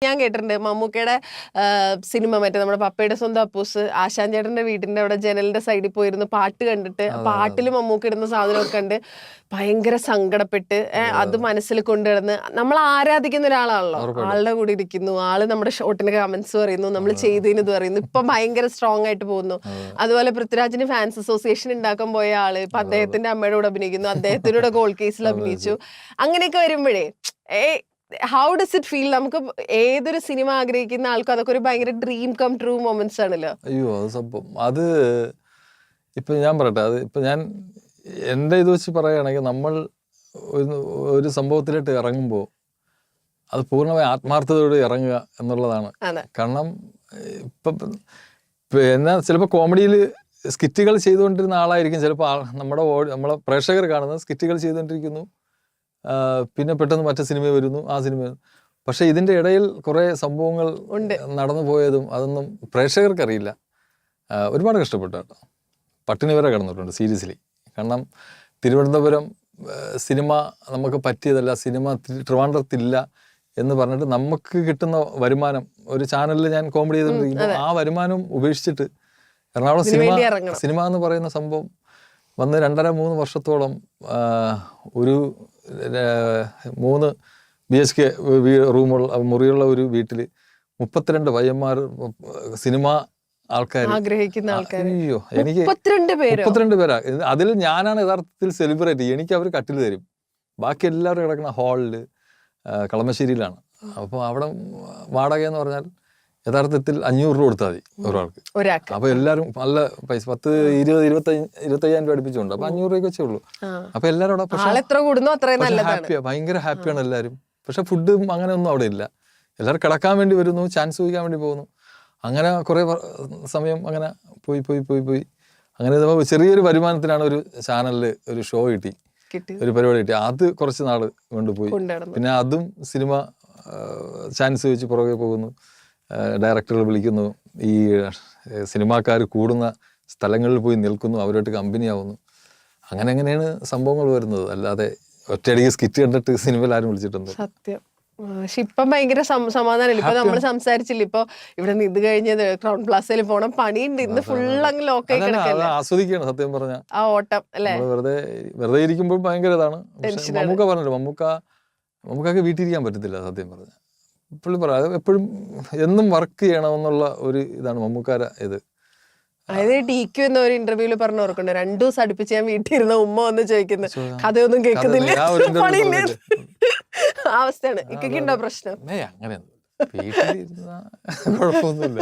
ഞാൻ കേട്ടിട്ടുണ്ട് മമ്മൂക്കയുടെ സിനിമ മറ്റേ നമ്മുടെ പപ്പയുടെ സ്വന്തം അപ്പൂസ് ആശാൻ ചേട്ടന്റെ വീടിന്റെ അവിടെ ജനലിന്റെ സൈഡിൽ പോയിരുന്നു പാട്ട് കണ്ടിട്ട് പാട്ടിൽ മമ്മൂക്ക ഇടുന്ന സാധനമൊക്കെ കണ്ട് ഭയങ്കര സങ്കടപ്പെട്ട് അത് മനസ്സിൽ കൊണ്ടുകിടന്ന് നമ്മൾ ആരാധിക്കുന്ന ഒരാളാണല്ലോ. ആളുടെ കൂടെ ഇരിക്കുന്നു, ആള് നമ്മുടെ ഷോട്ടിന് കമന്റ്സ് പറയുന്നു, നമ്മൾ ചെയ്തതിന് ഇത് പറയുന്നു, ഇപ്പൊ ഭയങ്കര സ്ട്രോങ് ആയിട്ട് പോകുന്നു. അതുപോലെ പൃഥ്വിരാജിന് ഫാൻസ് അസോസിയേഷൻ ഉണ്ടാക്കാൻ പോയ ആള് ഇപ്പൊ അദ്ദേഹത്തിന്റെ അമ്മയുടെ കൂടെ അഭിനയിക്കുന്നു, അദ്ദേഹത്തിനൂടെ ഗോൾ കേസിൽ അഭിനയിച്ചു. അങ്ങനെയൊക്കെ വരുമ്പോഴേ ഹൗ ഡസ് ഇറ്റ് ഫീൽ? നമുക്ക് ഏതൊരു സിനിമ ആഗ്രഹിക്കുന്ന ആൾക്കും അതൊക്കെ ഒരു ഭയങ്കര ഡ്രീം കം ട്രൂ മൊമെന്റ്സ് ആണല്ലോ. അയ്യോ അത് സംഭവം അത് ഇപ്പൊ ഞാൻ പറയട്ടെ, അത് ഇപ്പൊ ഞാൻ എൻ്റെ ഇത് വെച്ച് പറയുകയാണെങ്കിൽ നമ്മൾ ഒരു സംഭവത്തിലോട്ട് ഇറങ്ങുമ്പോൾ അത് പൂർണ്ണമായി ആത്മാർത്ഥതയോടെ ഇറങ്ങുക എന്നുള്ളതാണ്. കാരണം ഇപ്പൊ എന്നാ ചിലപ്പോൾ കോമഡിയിൽ സ്കിറ്റുകൾ ചെയ്തുകൊണ്ടിരുന്ന ആളായിരിക്കും ചിലപ്പോൾ നമ്മളെ പ്രേക്ഷകർ കാണുന്നത് സ്കിറ്റുകൾ ചെയ്തുകൊണ്ടിരിക്കുന്നു, പിന്നെ പെട്ടെന്ന് മറ്റേ സിനിമ വരുന്നു, ആ സിനിമ. പക്ഷെ ഇതിൻ്റെ ഇടയിൽ കുറേ സംഭവങ്ങൾ നടന്നു പോയതും അതൊന്നും പ്രേക്ഷകർക്കറിയില്ല. ഒരുപാട് കഷ്ടപ്പെട്ടു കേട്ടോ, പട്ടിണി വരെ കിടന്നിട്ടുണ്ട് സീരിയസ്ലി. കാരണം തിരുവനന്തപുരം സിനിമ നമുക്ക് പറ്റിയതല്ല, സിനിമ ട്രിവാൻഡ്രത്തില്ല എന്ന് പറഞ്ഞിട്ട് നമുക്ക് കിട്ടുന്ന വരുമാനം, ഒരു ചാനലിൽ ഞാൻ കോമഡി ചെയ്തുകൊണ്ടിരിക്കുന്നു, ആ വരുമാനം ഉപേക്ഷിച്ചിട്ട് എറണാകുളം സിനിമ എന്ന് പറയുന്ന സംഭവം വന്ന് 2.5-3 വർഷത്തോളം ഒരു 3 BHK മുറിയുള്ള ഒരു വീട്ടിൽ 32 പയ്യന്മാർ സിനിമ ആൾക്കാർ ആഗ്രഹിക്കുന്ന ആൾക്കാർ. അയ്യോ എനിക്ക് 32 പേരാ. അതിൽ ഞാനാണ് യഥാർത്ഥത്തിൽ സെലിബ്രേറ്റ്. എനിക്ക് അവർ കട്ടിൽ തരും, ബാക്കി എല്ലാവരും കിടക്കുന്ന ഹാളില് കളമശ്ശേരിയിലാണ്. അപ്പോൾ അവിടെ വാടക എന്ന് പറഞ്ഞാൽ യഥാർത്ഥത്തിൽ 500 രൂപ കൊടുത്താൽ മതി ഒരാൾക്ക്. അപ്പൊ എല്ലാരും നല്ല പൈസ 10, 20, 25,000 രൂപ അടുപ്പിച്ചുണ്ട്. അപ്പൊ 500 രൂപയ്ക്ക് വെച്ചേ ഉള്ളൂ. അപ്പൊ എല്ലാവരും ഹാപ്പിയാ, ഭയങ്കര ഹാപ്പിയാണ് എല്ലാവരും. പക്ഷെ ഫുഡും അങ്ങനെ ഒന്നും അവിടെ ഇല്ല. എല്ലാവരും കിടക്കാൻ വേണ്ടി വരുന്നു, ചാൻസ് ചോദിക്കാൻ വേണ്ടി പോകുന്നു. അങ്ങനെ കുറെ സമയം അങ്ങനെ പോയി അങ്ങനെ ചെറിയൊരു വരുമാനത്തിനാണ് ഒരു ചാനലില് ഒരു ഷോ കിട്ടി, ഒരു പരിപാടി കിട്ടി. അത് കുറച്ച് നാള് കൊണ്ടുപോയി. പിന്നെ അതും സിനിമ ചാൻസ് ചോദിച്ച് പുറകെ പോകുന്നു, ഡയറക്ടറുകൾ വിളിക്കുന്നു, ഈ സിനിമാക്കാർ കൂടുന്ന സ്ഥലങ്ങളിൽ പോയി നിൽക്കുന്നു, അവരുമായിട്ട് കമ്പനി ആവുന്നു. അങ്ങനെയാണ് സംഭവങ്ങൾ വരുന്നത്. അല്ലാതെ ഒറ്റയടിക്ക് സ്കിറ്റ് കണ്ടിട്ട് സിനിമയിൽ ആരും വിളിച്ചിട്ടുണ്ട്. സത്യം. പക്ഷെ ഇപ്പം ഭയങ്കര സമാധാനമില്ല. ഇപ്പൊ നമ്മൾ സംസാരിച്ചില്ല, ഇപ്പൊ ഇവിടെ ഇത് കഴിഞ്ഞത് ക്രൗൺ പ്ലാസയിൽ പോണം, പണിയുണ്ട്, ഇന്ന് ഫുൾ അങ്ങ് ലോക്കായി കിടക്കല്ലേ. ആസ്വദിക്കുകയാണ് സത്യം പറഞ്ഞ ആ ഓട്ടം അല്ലേ. വെറുതെ ഇരിക്കുമ്പോൾ ഭയങ്കര ഇതാണ്. മമ്മൂക്ക പറഞ്ഞല്ലോ, മമ്മൂക്കൊക്കെ വീട്ടിലിരിക്കാൻ പറ്റത്തില്ല സത്യം പറഞ്ഞ. പുള്ളി പറയാം എപ്പോഴും എന്നും വർക്ക് ചെയ്യണമെന്നുള്ള ഒരു ഇതാണ് മമ്മൂക്കാര ഇത്. അതായത് DQ എന്ന ഒരു ഇന്റർവ്യൂല് പറഞ്ഞു ഓർക്കണ്ട, 2 ദിവസം അടുപ്പിച്ച് ഞാൻ വീട്ടിൽ ഇരുന്ന ഉമ്മ വന്ന് ചോദിക്കുന്നു, കഥയൊന്നും കേൾക്കുന്നില്ല, പണിയില്ലേ അവസ്ഥയാണ്. ഇക്കൊക്കെ ഉണ്ടോ പ്രശ്നം? അങ്ങനെ കുഴപ്പമൊന്നുമില്ല.